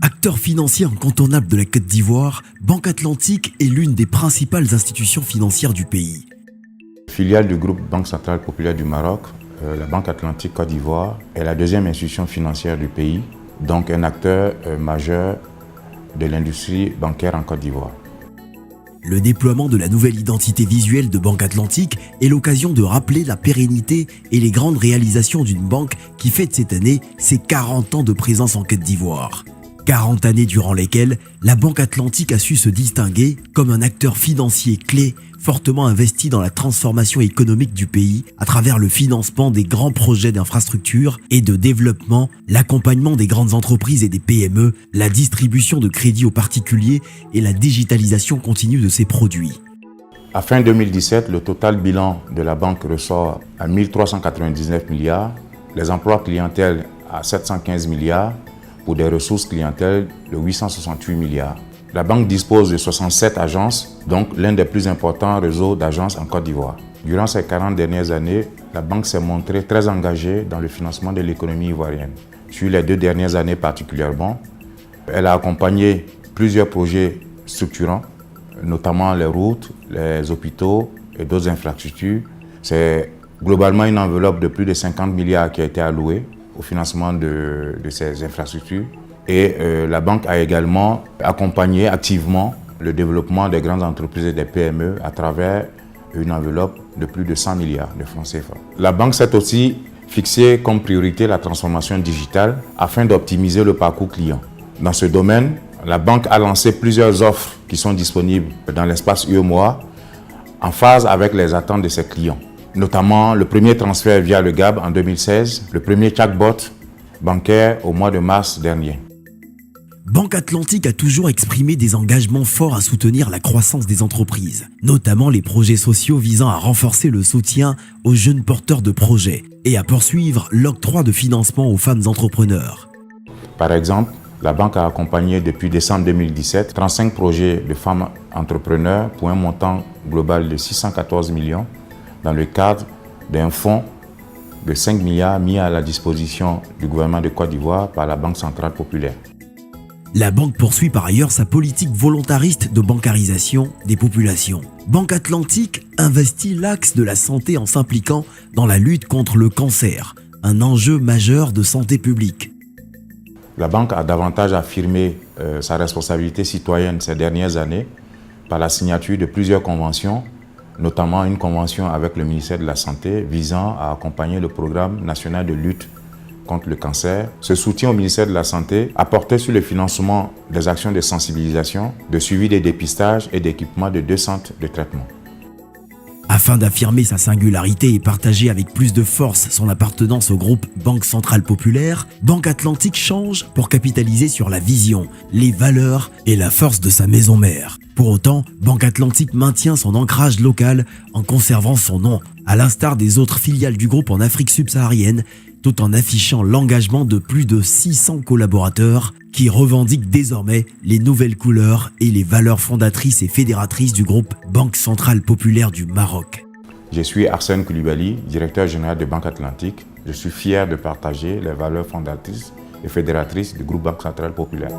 Acteur financier incontournable de la Côte d'Ivoire, Banque Atlantique est l'une des principales institutions financières du pays. Filiale du groupe Banque Centrale Populaire du Maroc, la Banque Atlantique Côte d'Ivoire est la deuxième institution financière du pays, donc un acteur majeur de l'industrie bancaire en Côte d'Ivoire. Le déploiement de la nouvelle identité visuelle de Banque Atlantique est l'occasion de rappeler la pérennité et les grandes réalisations d'une banque qui fête cette année ses 40 ans de présence en Côte d'Ivoire. 40 années durant lesquelles la Banque Atlantique a su se distinguer comme un acteur financier clé fortement investi dans la transformation économique du pays à travers le financement des grands projets d'infrastructure et de développement, l'accompagnement des grandes entreprises et des PME, la distribution de crédits aux particuliers et la digitalisation continue de ses produits. À fin 2017, le total bilan de la banque ressort à 1399 milliards, les emplois clientèle à 715 milliards, pour des ressources clientèles de 868 milliards. La banque dispose de 67 agences, donc l'un des plus importants réseaux d'agences en Côte d'Ivoire. Durant ces 40 dernières années, la banque s'est montrée très engagée dans le financement de l'économie ivoirienne. Sur les 2 dernières années particulièrement, elle a accompagné plusieurs projets structurants, notamment les routes, les hôpitaux et d'autres infrastructures. C'est globalement une enveloppe de plus de 50 milliards qui a été allouée au financement de ces infrastructures. Et la banque a également accompagné activement le développement des grandes entreprises et des PME à travers une enveloppe de plus de 100 milliards de francs CFA. La banque s'est aussi fixée comme priorité la transformation digitale afin d'optimiser le parcours client. Dans ce domaine, la banque a lancé plusieurs offres qui sont disponibles dans l'espace UEMOA en phase avec les attentes de ses clients. Notamment le premier transfert via le GAB en 2016, le premier chatbot bancaire au mois de mars dernier. Banque Atlantique a toujours exprimé des engagements forts à soutenir la croissance des entreprises, notamment les projets sociaux visant à renforcer le soutien aux jeunes porteurs de projets et à poursuivre l'octroi de financement aux femmes entrepreneurs. Par exemple, la banque a accompagné depuis décembre 2017 35 projets de femmes entrepreneurs pour un montant global de 614 millions dans le cadre d'un fonds de 5 milliards mis à la disposition du gouvernement de Côte d'Ivoire par la Banque Centrale Populaire. La banque poursuit par ailleurs sa politique volontariste de bancarisation des populations. Banque Atlantique investit l'axe de la santé en s'impliquant dans la lutte contre le cancer, un enjeu majeur de santé publique. La banque a davantage affirmé sa responsabilité citoyenne ces dernières années par la signature de plusieurs conventions, notamment une convention avec le ministère de la Santé visant à accompagner le programme national de lutte contre le cancer. Ce soutien au ministère de la Santé a porté sur le financement des actions de sensibilisation, de suivi des dépistages et d'équipement de 2 centres de traitement. Afin d'affirmer sa singularité et partager avec plus de force son appartenance au groupe Banque Centrale Populaire, Banque Atlantique change pour capitaliser sur la vision, les valeurs et la force de sa maison mère. Pour autant, Banque Atlantique maintient son ancrage local en conservant son nom, à l'instar des autres filiales du groupe en Afrique subsaharienne, tout en affichant l'engagement de plus de 600 collaborateurs qui revendiquent désormais les nouvelles couleurs et les valeurs fondatrices et fédératrices du groupe Banque Centrale Populaire du Maroc. Je suis Arsène Koulibaly, directeur général de Banque Atlantique. Je suis fier de partager les valeurs fondatrices et fédératrices du groupe Banque Centrale Populaire.